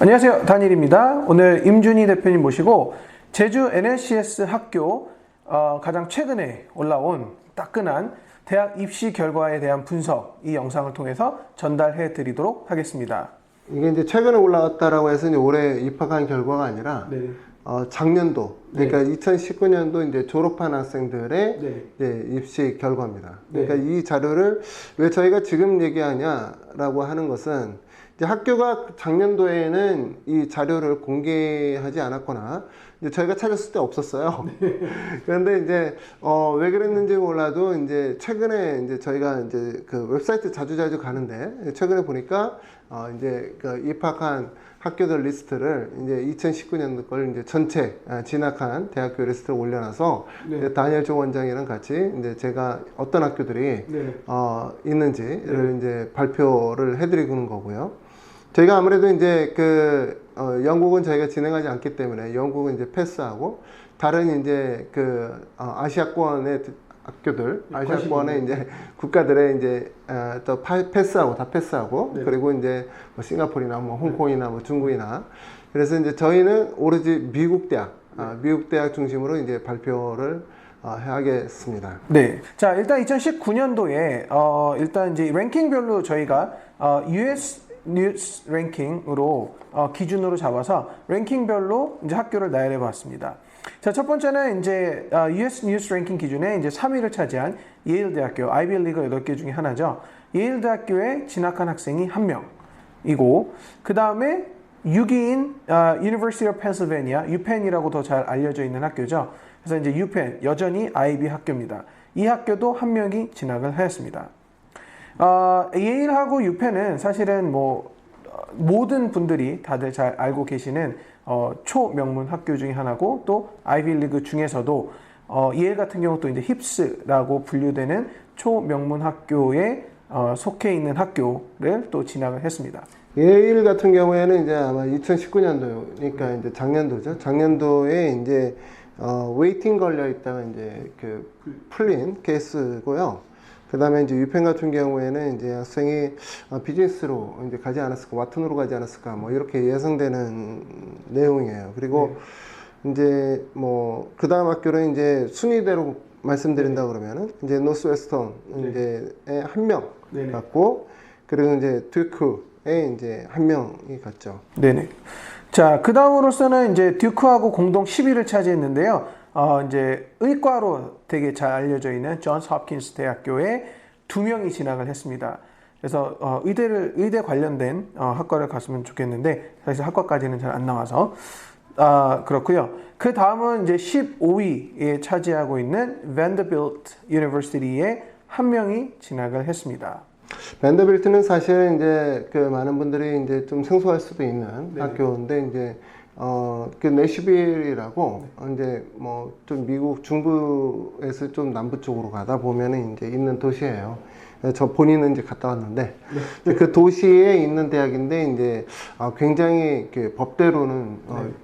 안녕하세요, 다니엘입니다. 오늘 임준희 대표님 모시고 제주 NLCS 학교 가장 최근에 올라온 따끈한 대학 입시 결과에 대한 분석, 이 영상을 통해서 전달해 드리도록 하겠습니다. 이게 이제 최근에 올라왔다라고 해서 이제 올해 입학한 결과가 아니라 네. 작년도, 그러니까 네. 2019년도 이제 졸업한 학생들의 네. 이제 입시 결과입니다. 네. 그러니까 이 자료를 왜 저희가 지금 얘기하냐라고 하는 것은 이제 학교가 작년도에는 이 자료를 공개하지 않았거나 이제 저희가 찾았을 때 없었어요. 그런데 이제 왜 그랬는지 몰라도 이제 최근에 이제 저희가 이제 그 웹사이트 자주 가는데 최근에 보니까 이제 그 입학한 학교들 리스트를 이제 2019년도 걸 이제 전체 진학한 대학교 리스트를 올려놔서 네. 다니엘 조 원장이랑 같이 이제 제가 어떤 학교들이 네. 있는지를 이제 발표를 해드리는 거고요. 저희가 아무래도 이제 그 영국은 저희가 진행하지 않기 때문에 영국은 이제 패스하고 다른 이제 그 아시아권의 학교들, 아시아권의 이제 국가들의 이제 또 패스하고 다 패스하고 네. 그리고 이제 뭐 싱가포르나 뭐 홍콩이나 뭐 중국이나 그래서 이제 저희는 오로지 미국 대학, 미국 대학 중심으로 이제 발표를 하겠습니다. 네. 자, 일단 2019년도에 일단 이제 랭킹별로 저희가 US 뉴스 랭킹으로 기준으로 잡아서 랭킹별로 이제 학교를 나열해 봤습니다. 자, 첫 번째는 이제 US 뉴스 랭킹 기준에 이제 3위를 차지한 예일 대학교, 아이비리그 8개 중에 하나죠. 예일 대학교에 진학한 학생이 1명이고, 그 다음에 6위인 University of Pennsylvania, 유펜이라고 더 잘 알려져 있는 학교죠. 그래서 이제 유펜, 여전히 아이비 학교입니다. 이 학교도 1명이 진학을 하였습니다. 예일하고 유펜은 사실은 뭐 모든 분들이 다들 잘 알고 계시는 초명문 학교 중에 하나고, 또 아이비리그 중에서도 예일 같은 경우 또 이제 힙스라고 분류되는 초명문 학교에 속해 있는 학교를 또 진학을 했습니다. 예일 같은 경우에는 이제 아마 2019년도니까 이제 작년도죠. 작년도에 이제 웨이팅 걸려 있다가 이제 그 풀린 케이스고요. 그 다음에 이제 유펜 같은 경우에는 이제 학생이 비즈니스로 이제 가지 않았을까, 와튼으로 가지 않았을까, 뭐 이렇게 예상되는 내용이에요. 그리고 이제 뭐 그 다음 학교는 이제 순위대로 말씀드린다 그러면은 이제 노스웨스턴 이제에 1명 갔고, 그리고 이제 듀크에 이제 1명이 갔죠. 네네. 자, 그 다음으로서는 이제 듀크하고 공동 10위를 차지했는데요. 이제 의과로 되게 잘 알려져 있는 존스 홉킨스 대학교에 2명이 진학을 했습니다. 그래서 의대 관련된 학과를 갔으면 좋겠는데 사실 학과까지는 잘 안 나와서 그렇고요. 그 다음은 이제 15위에 차지하고 있는 Vanderbilt University에 1명이 진학을 했습니다. 밴더빌트는 사실 이제 그 많은 분들이 이제 좀 생소할 수도 있는 학교인데 이제 그 내슈빌이라고 이제 뭐 좀 미국 중부에서 좀 남부 쪽으로 가다 보면은 이제 있는 도시예요. 저 본인은 이제 갔다 왔는데 그 도시에 있는 대학인데 이제 굉장히 그 법대로는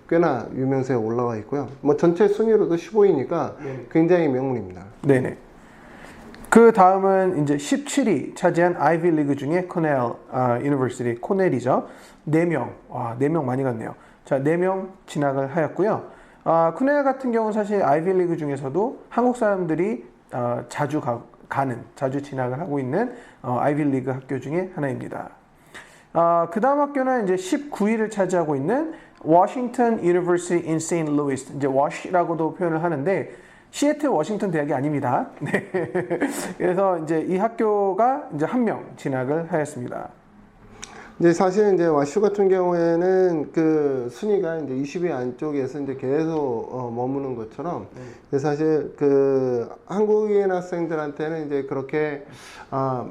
꽤나 유명세에 올라와 있고요. 뭐 전체 순위로도 15위니까 굉장히 명문입니다. 네네. 그 다음은 이제 17위 차지한 아이비리그 중에 코넬 유니버시티, 코넬이죠. 4명. 와, 4명 많이 갔네요. 자, 4명 진학을 하였고요. 코넬 같은 경우는 사실 아이비리그 중에서도 한국 사람들이 자주 진학을 하고 있는 아이비리그 학교 중에 하나입니다. 그 다음 학교는 이제 19위를 차지하고 있는 워싱턴 유니버시티 인 세인트 루이스, 이제 워시라고도 표현을 하는데 시애틀 워싱턴 대학이 아닙니다. 네. 그래서 이제 이 학교가 이제 1명 진학을 하였습니다. 이제 사실 이제 와슈 같은 경우에는 그 순위가 이제 20위 안쪽에서 이제 계속 머무는 것처럼 사실 그 한국인 학생들한테는 이제 그렇게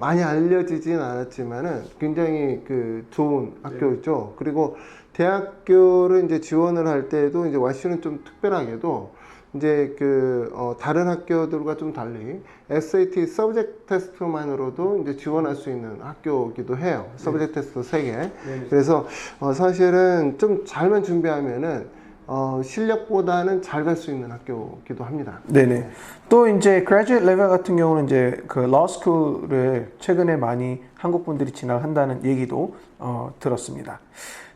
많이 알려지진 않았지만은 굉장히 그 좋은 학교죠. 그리고 대학교를 이제 지원을 할 때도 이제 와슈는 좀 특별하게도 이제 그 다른 학교들과 좀 달리 SAT 서브젝트 테스트만으로도 이제 지원할 수 있는 학교이기도 해요. 서브젝트 테스트 3개. 그래서 사실은 좀 잘만 준비하면은 실력보다는 잘 갈 수 있는 학교이기도 합니다. 네네. 또 이제 graduate level 같은 경우는 이제 그 law school을 최근에 많이 한국 분들이 진학한다는 얘기도 들었습니다.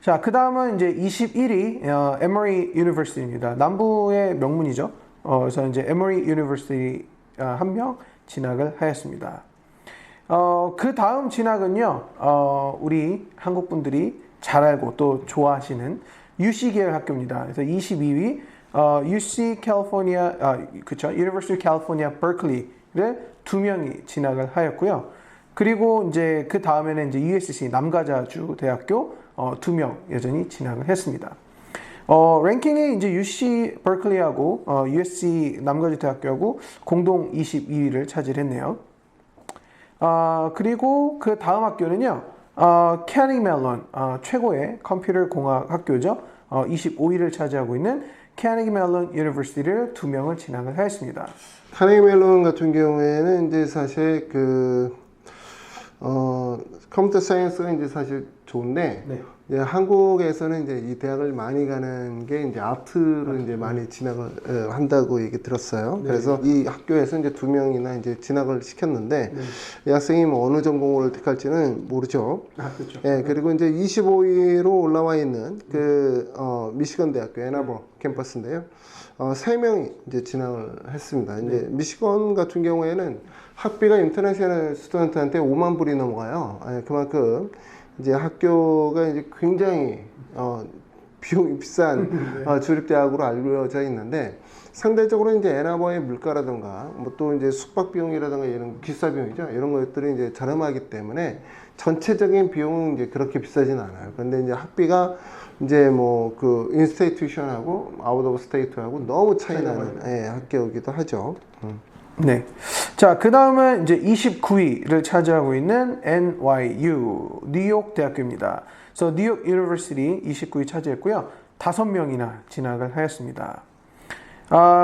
자, 그 다음은 이제 21위 에머리 유니버시티입니다. 남부의 명문이죠. 그래서 이제 에머리 유니버시티 한 명 진학을 하였습니다. 그 다음 진학은요, 우리 한국 분들이 잘 알고 또 좋아하시는 UC 계열 학교입니다. 그래서 22위 UC 캘리포니아, 그쵸? University of California, Berkeley를 두 명이 진학을 하였고요. 그리고 이제 그 다음에는 이제 USC 남가자주 대학교 두 명 여전히 진학을 했습니다. 랭킹에 이제 UC 버클리하고 USC 남가주 대학교하고 공동 22위를 차지했네요. 그리고 그 다음 학교는요, 캐니 멜론 최고의 컴퓨터 공학 학교죠. 25위를 차지하고 있는 캐니 멜론 유니버시티를 두 명을 진학을 하였습니다. 카네기 멜론 같은 경우에는 이제 사실 컴퓨터 사이언스가 이제 사실 좋은데, 네. 이제 한국에서는 이제 이 대학을 많이 가는 게 이제 아트로 이제 많이 진학을 한다고 얘기 들었어요. 네. 그래서 이 학교에서 이제 두 명이나 이제 진학을 시켰는데, 네. 이 학생이 뭐 어느 전공을 택할지는 모르죠. 그렇죠. 예, 그리고 이제 25위로 올라와 있는 미시건 대학교 애나버 캠퍼스인데요. 세 명이 이제 진학을 했습니다. 이제 미시건 같은 경우에는 학비가 인터내셔널 스튜던트한테 5만 불이 넘어가요. 그만큼 이제 학교가 이제 굉장히 비용이 비싼 주립대학으로 알려져 있는데, 상대적으로 이제 애나버의 물가라든가 뭐 또 이제 숙박 비용이라든가 이런 기사 비용이죠. 이런 것들이 이제 저렴하기 때문에 전체적인 비용은 이제 그렇게 비싸진 않아요. 그런데 이제 학비가 이제 뭐 그 인스테이트 튜션하고 아웃 오브 스테이트하고 너무 차이 나는 학교이기도 하죠. 네. 자, 그 다음은 이제 29위를 차지하고 있는 NYU, 뉴욕 대학교입니다. 그래서 뉴욕 유니버시티 29위 차지했고요. 5명이나 진학을 하였습니다.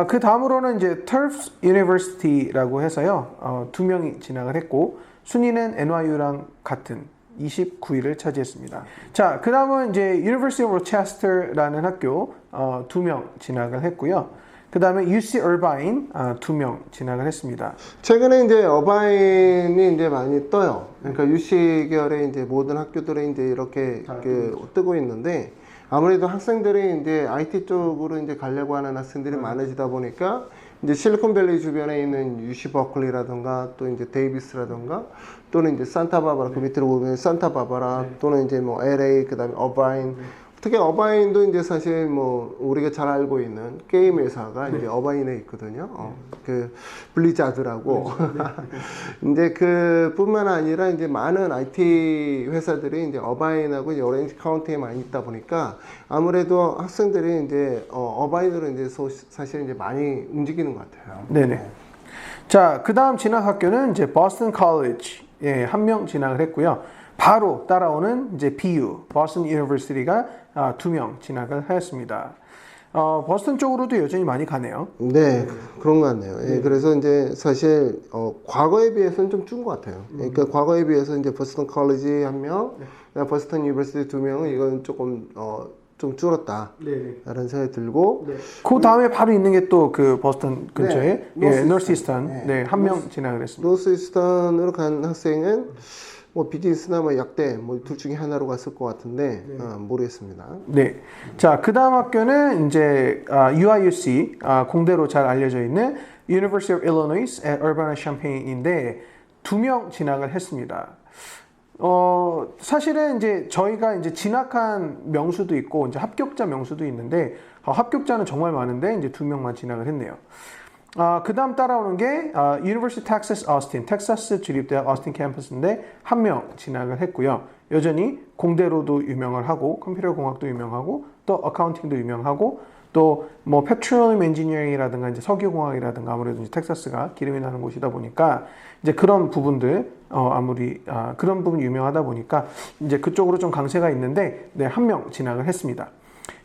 그 다음으로는 이제 터프스 유니버시티라고 해서요, 2명이 진학을 했고, 순위는 NYU랑 같은 29위를 차지했습니다. 자, 그 다음은 이제 University of Rochester라는 학교 2명 진학을 했고요. 그 다음에 UC Irvine 2명 진학을 했습니다. 최근에 이제 어바인이 이제 많이 떠요. 그러니까 UC 계열의 이제 모든 학교들이 이제 이렇게 뜨고 있는데, 아무래도 학생들이 이제 IT 쪽으로 이제 가려고 하는 학생들이 많아지다 보니까 이제 실리콘밸리 주변에 있는 UC 버클리라든가 또 이제 데이비스라든가 또는 이제 산타바바라, 그 밑으로 보면 산타바바라 또는 이제 뭐 LA, 그 다음에 어바인, 특히 어바인도 이제 사실 뭐 우리가 잘 알고 있는 게임 회사가 이제 어바인에 있거든요. 그 블리자드라고. 이제 그뿐만 아니라 이제 많은 IT 회사들이 이제 어바인하고 이제 오렌지 카운티에 많이 있다 보니까 아무래도 학생들이 이제 어바인으로 이제 사실 이제 많이 움직이는 것 같아요. 네네. 자, 그 다음 진학 학교는 이제 보스턴 컬리지, 한 명 진학을 했고요. 바로 따라오는 이제 BU, 보스턴 유니버시티가 2명 진학을 하였습니다. 보스턴 쪽으로도 여전히 많이 가네요. 네, 그런 것 같네요. 예, 그래서 이제 사실 과거에 비해서는 좀 준 것 같아요. 그러니까 과거에 비해서 이제 보스턴 컬리지 한 명, 보스턴 유니버시티 2명은 이건 조금 좀 줄었다. 라는 생각이 들고. 그 다음에 바로 있는 게 또 그 보스턴 근처에 노스이스턴 한 명 진학을 했습니다. 노스이스턴으로 간 학생은 뭐 비즈니스나 뭐 약대 뭐 둘 중에 하나로 갔을 것 같은데 모르겠습니다. 네. 자, 그 다음 학교는 이제 UIUC, 공대로 잘 알려져 있는 University of Illinois at Urbana-Champaign인데 2명 진학을 했습니다. 사실은 이제 저희가 이제 진학한 명수도 있고 이제 합격자 명수도 있는데 합격자는 정말 많은데 이제 2명만 진학을 했네요. 그 다음 따라오는 게 University of Texas Austin, 텍사스 주립대학 오스틴 캠퍼스인데 1명 진학을 했고요. 여전히 공대로도 유명을 하고 컴퓨터 공학도 유명하고 또 어카운팅도 유명하고 또 뭐 petroleum engineering이라든가 이제 석유공학이라든가 아무래도 이제 텍사스가 기름이 나는 곳이다 보니까 이제 그런 부분들 그런 부분 유명하다 보니까 이제 그쪽으로 좀 강세가 있는데 1명 진학을 했습니다.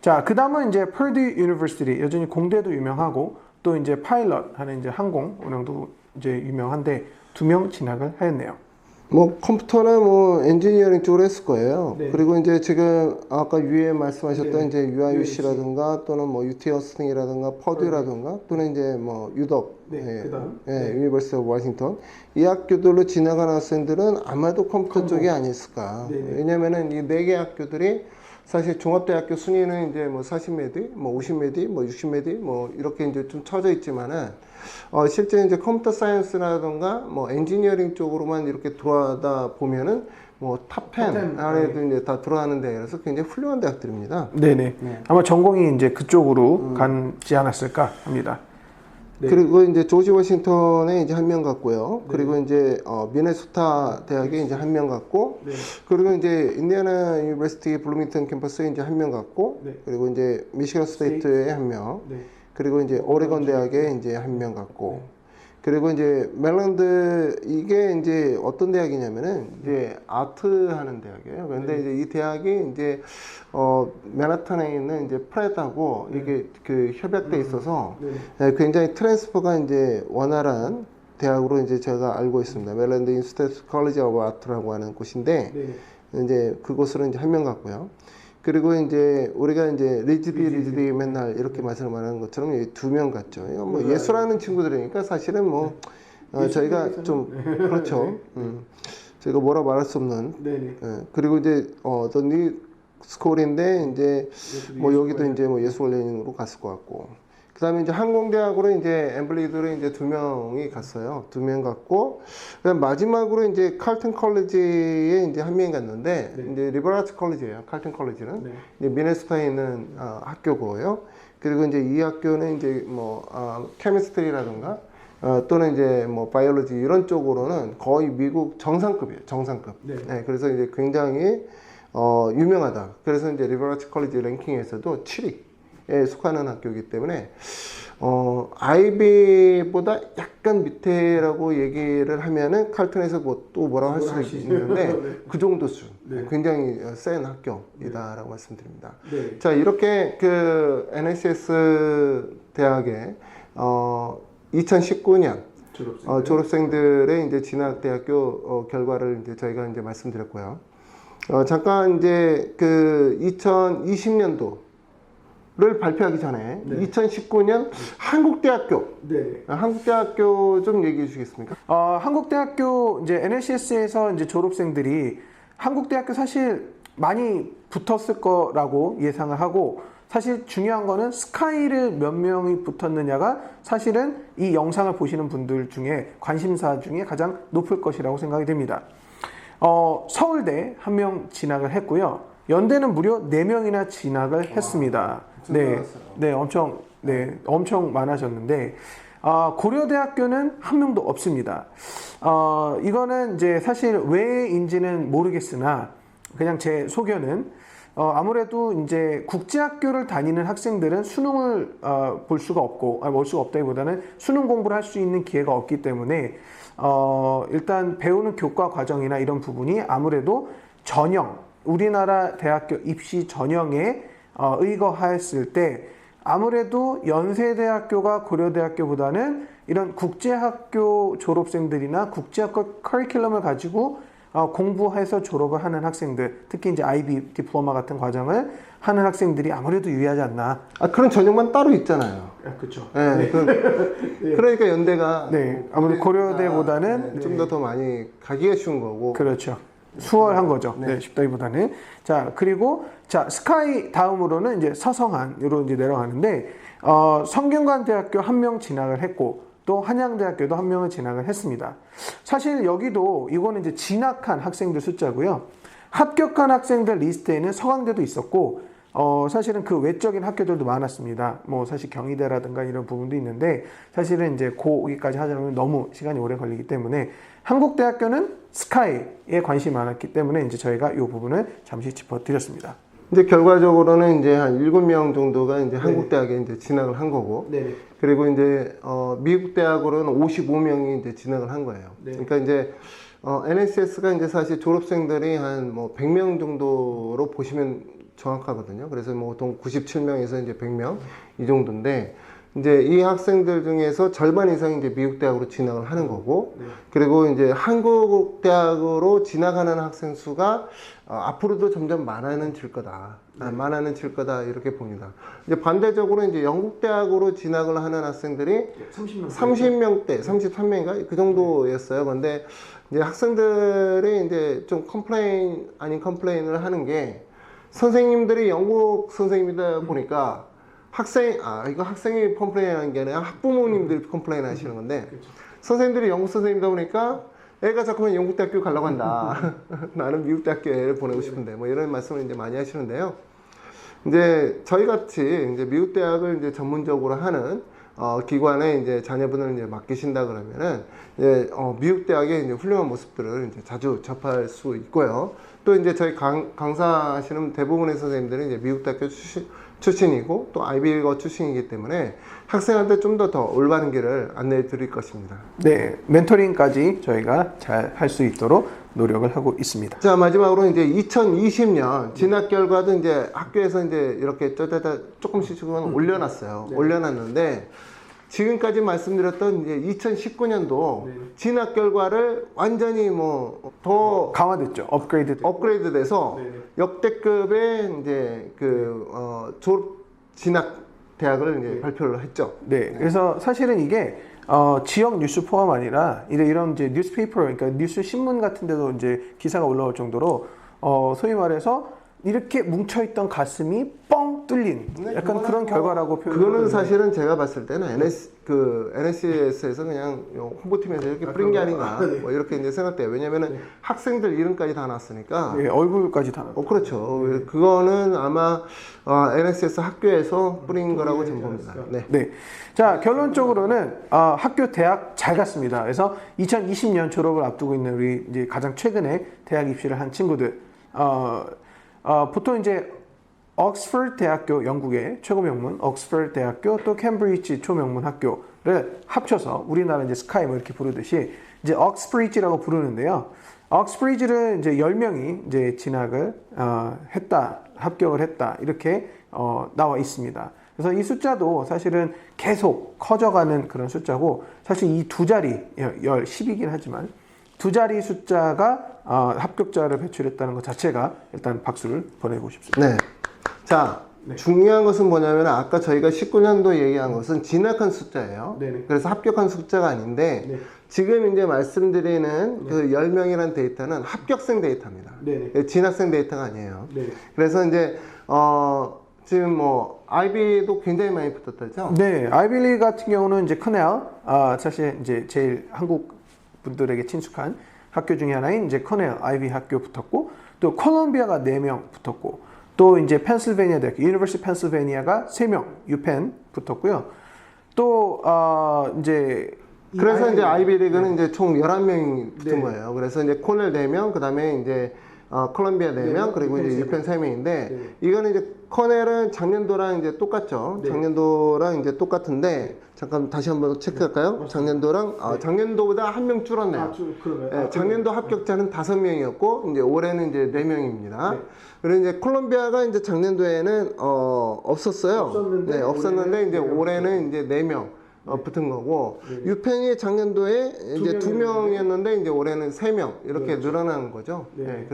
자, 그 다음은 이제 Purdue University, 여전히 공대도 유명하고 또 이제 파일럿 하는 이제 항공 운영도 이제 유명한데 2명 진학을 하였네요. 뭐 컴퓨터나 뭐 엔지니어링 쪽으로 했을 거예요. 그리고 이제 지금 아까 유에 말씀하셨던 이제 UIUC라든가 또는 뭐 UT 어스팅이라든가 퍼듀라든가 또는 이제 뭐 유덕, 유니버시티 오브 워싱턴, 이 학교들로 지나가는 학생들은 아마도 컴퓨터 쪽이 아니었을까. 왜냐면은 이 4개 학교들이 사실 종합대학교 순위는 이제 뭐 40메디, 뭐 50메디, 뭐 60메디, 뭐 이렇게 이제 좀 쳐져 있지만은 실제 이제 컴퓨터 사이언스라던가 뭐 엔지니어링 쪽으로만 이렇게 들어가다 보면은 뭐 탑10 안에도 이제 다 들어가는 데라서 굉장히 훌륭한 대학들입니다. 네네. 아마 전공이 이제 그쪽으로 가지 않았을까 합니다. 네. 그리고 이제 조지 워싱턴에 이제 한 명 갔고요. 그리고 이제 미네소타 대학에 이제 한 명 갔고, 그리고 이제 인디애나 유니버시티 블루밍턴 캠퍼스에 이제 한 명 갔고, 그리고 이제 미시건 스테이트에 한 명, 그리고 이제 오레곤 대학에 이제 한 명 갔고, 그리고 이제 멜랜드 이게 이제 어떤 대학이냐면은 이제 아트 하는 대학이에요. 그런데 이제 이 대학이 이제 맨하탄에 있는 이제 프렛하고 이게 그 협약돼 있어서 굉장히 트랜스퍼가 이제 원활한 대학으로 이제 제가 알고 있습니다. 멜랜드 인스티튜트 컬리지 오브 아트라고 하는 곳인데 이제 그곳으로 이제 한 명 갔고요. 그리고 이제 우리가 이제 리즈디 맨날 이렇게 말씀하는 것처럼 두 명 갔죠. 이건 뭐 예술하는 친구들이니까 사실은 뭐 저희가 좀 그렇죠. 저희가 뭐라 말할 수 없는. 그리고 이제 더 스콜인데 이제 뭐 여기도 이제 뭐 예술관련으로 갔을 것 같고. 그다음에 이제 항공대학으로 이제 엠블리드로 이제 두 명이 갔어요. 두 명 갔고, 그다음 마지막으로 이제 칼튼 컬리지에 이제 한 명이 갔는데 이제 리버라트 컬리지예요. 칼튼 컬리지는 이제 미네소타에 있는 학교고요. 그리고 이제 이 학교는 이제 뭐 케미스트리라든가 또는 이제 뭐 바이올로지 이런 쪽으로는 거의 미국 정상급이에요. 정상급. 네, 그래서 이제 굉장히 유명하다. 그래서 이제 리버라트 컬리지 랭킹에서도 7위. 에 속하는 학교이기 때문에 아이비보다 약간 밑에라고 얘기를 하면은 칼튼에서 뭐 또 뭐라고 할 수도 있는데 그 정도 수준 굉장히 센 학교이다라고 말씀드립니다. 자, 이렇게 그 NSS 대학의 2019년 졸업생들의 이제 진학대학교 결과를 이제 저희가 이제 말씀드렸고요. 잠깐 이제 그 2020년도 를 발표하기 전에 2019년 한국대학교 한국대학교 좀 얘기해 주시겠습니까? 한국대학교 이제 NSS에서 이제 졸업생들이 한국대학교 사실 많이 붙었을 거라고 예상을 하고, 사실 중요한 거는 스카이를 몇 명이 붙었느냐가 사실은 이 영상을 보시는 분들 중에 관심사 중에 가장 높을 것이라고 생각이 됩니다. 서울대 한 명 진학을 했고요. 연대는 무려 4명이나 진학을 했습니다. 엄청 많아졌는데, 고려대학교는 한 명도 없습니다. 이거는 이제 사실 왜인지는 모르겠으나, 그냥 제 소견은, 아무래도 이제 국제학교를 다니는 학생들은 수능을 볼 수가 없다기보다는 수능 공부를 할 수 있는 기회가 없기 때문에, 일단 배우는 교과 과정이나 이런 부분이 아무래도 우리나라 대학교 입시 전형에 의거하였을 때 아무래도 연세대학교가 고려대학교보다는 이런 국제학교 졸업생들이나 국제학교 커리큘럼을 가지고 공부해서 졸업을 하는 학생들, 특히 이제 IB 디플로마 같은 과정을 하는 학생들이 아무래도 유리하지 않나. 그런 전형만 따로 있잖아요. 그렇죠. 그러니까 연대가 아무래도 고려대보다는 좀 더 많이 가기가 쉬운 거고. 그렇죠. 수월한 거죠. 쉽다기보다는. 자, 그리고 스카이 다음으로는 이제 서성한으로 이제 내려가는데, 성균관대학교 한 명 진학을 했고, 또 한양대학교도 한 명을 진학을 했습니다. 사실 여기도 이거는 이제 진학한 학생들 숫자고요. 합격한 학생들 리스트에는 서강대도 있었고, 사실은 그 외적인 학교들도 많았습니다. 뭐 사실 경희대라든가 이런 부분도 있는데, 사실은 이제 거기까지 하자면 너무 시간이 오래 걸리기 때문에 한국대학교는 스카이에 관심이 많았기 때문에 이제 저희가 이 부분을 잠시 짚어드렸습니다. 이제 결과적으로는 이제 한 7명 정도가 이제 한국대학에 이제 진학을 한 거고, 그리고 이제 미국 대학으로는 55명이 이제 진학을 한 거예요. 그러니까 이제 NSS가 이제 사실 졸업생들이 한 뭐 100명 정도로 보시면 정확하거든요. 그래서 뭐 97명에서 이제 100명 이 정도인데, 이제 이 학생들 중에서 절반 이상이 이제 미국 대학으로 진학을 하는 거고, 그리고 이제 한국 대학으로 진학하는 학생 수가 앞으로도 점점 많아질 거다. 이렇게 봅니다. 이제 반대적으로 이제 영국 대학으로 진학을 하는 학생들이 30명대, 33명인가 그 정도였어요. 그런데 이제 학생들이 이제 좀 컴플레인을 하는 게, 선생님들이 영국 선생님이다 보니까 이거 학생이 컴플레인하는 게 아니라 학부모님들이 컴플레인 하시는 건데 선생님들이 영국 선생님이다 보니까 애가 자꾸만 영국 대학교 가려고 한다. 나는 미국 대학교에 보내고 싶은데 뭐 이런 말씀을 이제 많이 하시는데요. 이제 저희 같이 이제 미국 대학을 이제 전문적으로 하는 기관에 이제 자녀분을 이제 맡기신다 그러면은 이제 미국 대학의 이제 훌륭한 모습들을 이제 자주 접할 수 있고요. 또 이제 저희 강사하시는 대부분의 선생님들은 이제 미국 대학교 출신이고 또 아이비리거 출신이기 때문에 학생한테 좀 더 올바른 길을 안내해 드릴 것입니다. 네, 멘토링까지 저희가 잘 할 수 있도록 노력을 하고 있습니다. 자, 마지막으로 이제 2020년 진학 결과도 이제 학교에서 이제 이렇게 조금씩 올려놨어요. 네. 올려놨는데 지금까지 말씀드렸던 이제 2019년도 네. 진학 결과를 완전히 뭐 더 강화됐죠. 업그레이드 돼서 네. 역대급의 이제 졸업 진학 대학을 이제 발표를 했죠. 네, 그래서 사실은 이게 지역 뉴스뿐만 아니라 이런 이제 뉴스페이퍼, 그러니까 뉴스 신문 같은 데도 이제 기사가 올라올 정도로 소위 말해서 이렇게 뭉쳐있던 가슴이 뻥 뚫린 약간 그런 결과라고 그거는 사실은 제가 봤을 때는 NSCS에서 그냥 홍보팀에서 이렇게 뿌린 게 아닌가 뭐 이렇게 이제 생각돼요. 왜냐면은 학생들 이름까지 다 났으니까. 네, 얼굴까지 다 났죠. 그렇죠. 그거는 아마 NSCS 학교에서 뿌린 거라고 저는 봅니다. 네. 네. 자, 결론적으로는 학교 대학 잘 갔습니다. 그래서 2020년 졸업을 앞두고 있는 우리 이제 가장 최근에 대학 입시를 한 친구들 보통 이제 옥스퍼드 대학교, 영국의 최고 명문 옥스퍼드 대학교, 또 캠브리지 초명문 학교를 합쳐서 우리나라 이제 스카이 뭐 이렇게 부르듯이 이제 옥스브리지라고 부르는데요. 옥스브리지를 이제 10명이 이제 진학을 합격을 했다 이렇게 나와 있습니다. 그래서 이 숫자도 사실은 계속 커져가는 그런 숫자고, 사실 이 두 자리 10이긴 하지만 두 자리 숫자가 합격자를 배출했다는 것 자체가 일단 박수를 보내고 싶습니다. 네. 자, 중요한 것은 뭐냐면 아까 저희가 19년도 얘기한 것은 진학한 숫자예요. 네네. 그래서 합격한 숫자가 아닌데 네. 지금 이제 말씀드리는 그 10명이라는 데이터는 합격생 데이터입니다. 네네. 진학생 데이터가 아니에요. 네. 그래서 이제 지금 뭐 아이비도 굉장히 많이 붙었다죠? 네, 아이비리 같은 경우는 이제 커넬, 사실 이제 제일 한국 분들에게 친숙한 학교 중에 하나인 이제 커넬 아이비 학교 붙었고, 또 콜롬비아가 4명 붙었고, 또 이제 펜실베니아 대학교, 유니버시티 펜실베니아가 3명, 유펜 붙었고요. 또 이제 그래서 이제 아이비리그는 이제 총 11명이 붙은 네. 거예요. 그래서 이제 코넬 4명, 그 다음에 이제 콜롬비아 4명, 네, 그리고 이제 유펜 3명인데, 네. 이거는 이제 코넬은 작년도랑 이제 똑같죠. 네. 작년도랑 이제 똑같은데, 잠깐 다시 한번 체크할까요? 작년도랑, 작년도보다 1명 줄었네요. 네, 작년도 합격자는 5명이었고, 이제 올해는 이제 4명입니다. 네. 그리고 이제 콜롬비아가 이제 작년도에는 없었어요. 없었는데 이제 올해는 이제 4명. 붙은 거고, 유펜이 작년도에 이제 2명이었는데 이제 올해는 3명 이렇게 늘어난 거죠. 네.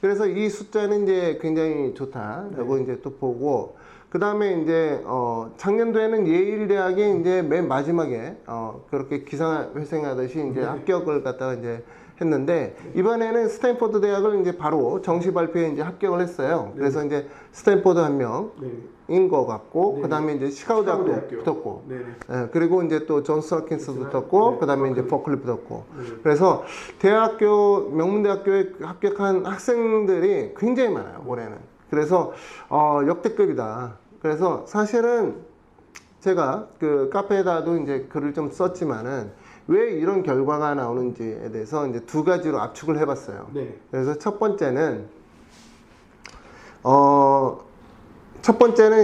그래서 이 숫자는 이제 굉장히 좋다라고 이제 또 보고, 그 다음에 이제 작년도에는 예일대학이 이제 맨 마지막에 그렇게 기사회생하듯이 이제 합격을 갖다가 이제 했는데, 이번에는 스탠포드 대학을 이제 바로 정시 발표에 이제 합격을 했어요. 그래서 이제 스탠포드 1명인 것 같고, 그 다음에 이제 시카고 대학도 붙었고, 그리고 이제 또 존스 홉킨스 붙었고, 그 다음에 이제 버클리 붙었고. 그래서 명문대학교에 합격한 학생들이 굉장히 많아요, 올해는. 그래서 역대급이다. 그래서 사실은 제가 그 카페에다도 이제 글을 좀 썼지만은 왜 이런 결과가 나오는지에 대해서 이제 두 가지로 압축을 해봤어요. 네. 그래서 첫 번째는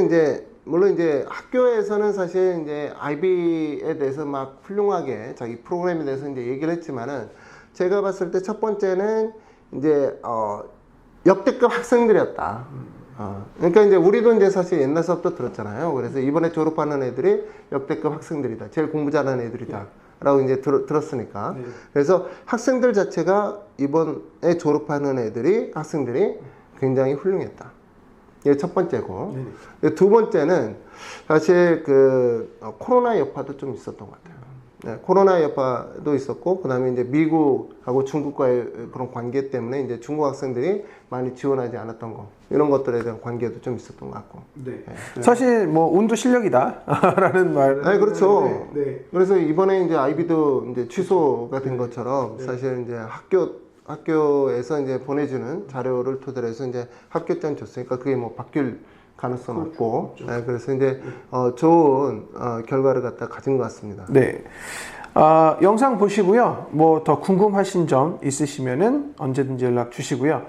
이제 물론 이제 학교에서는 사실 이제 아이비에 대해서 막 훌륭하게 자기 프로그램에 대해서 이제 얘기를 했지만은, 제가 봤을 때 첫 번째는 이제 역대급 학생들이었다. 그러니까 이제 우리도 이제 사실 옛날 수업도 들었잖아요. 그래서 이번에 졸업하는 애들이 역대급 학생들이다. 제일 공부 잘하는 애들이다. 라고 이제 들었으니까. 네. 그래서 학생들 자체가 이번에 졸업하는 학생들이 굉장히 훌륭했다. 이게 첫 번째고. 두 번째는 사실 그 코로나 여파도 좀 있었던 것 같아요. 네, 코로나 여파도 있었고, 그다음에 이제 미국하고 중국과의 그런 관계 때문에 이제 중국 학생들이 많이 지원하지 않았던 거, 이런 것들에 대한 관계도 좀 있었던 것 같고. 네. 네. 사실 뭐 운도 실력이다라는 말. 네, 그렇죠. 네. 네. 그래서 이번에 이제 아이비도 이제 취소가 된 것처럼 사실 이제 학교에서 이제 보내주는 자료를 토대로 해서 이제 합격장 줬으니까 그게 뭐 바뀔 가능성 없고, 네, 그래서 이제 좋은 결과를 갖다 가진 것 같습니다. 네. 영상 보시고요. 뭐 더 궁금하신 점 있으시면은 언제든지 연락 주시고요.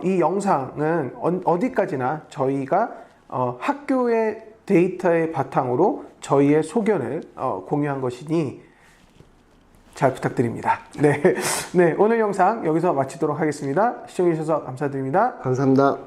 이 영상은 어디까지나 저희가 학교의 데이터의 바탕으로 저희의 소견을 공유한 것이니 잘 부탁드립니다. 네. 네. 오늘 영상 여기서 마치도록 하겠습니다. 시청해주셔서 감사드립니다. 감사합니다.